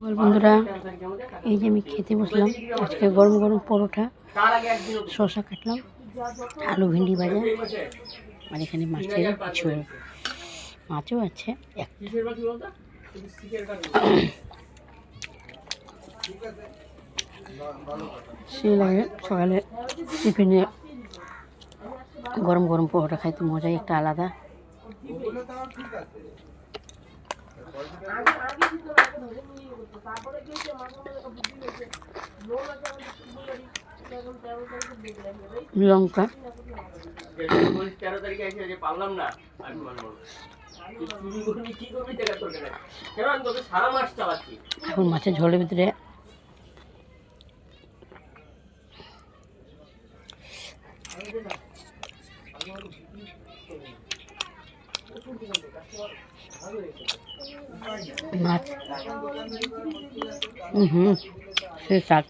বন্ধুরা, এই যে আমি খেতে বসলাম। আজকে গরম গরম পরোটা, শসা কাটলাম, আলু ভিন্ডি ভাজা, আর এখানে মাছের ঝোল। মাছও আছে সে লাগে। সকালে টিফিনে গরম গরম পরোটা খাইতে মজাই একটা আলাদা। লঙ্কা এখন মাছের ঝোলের ভিতরে মাছ সে স্বাদ।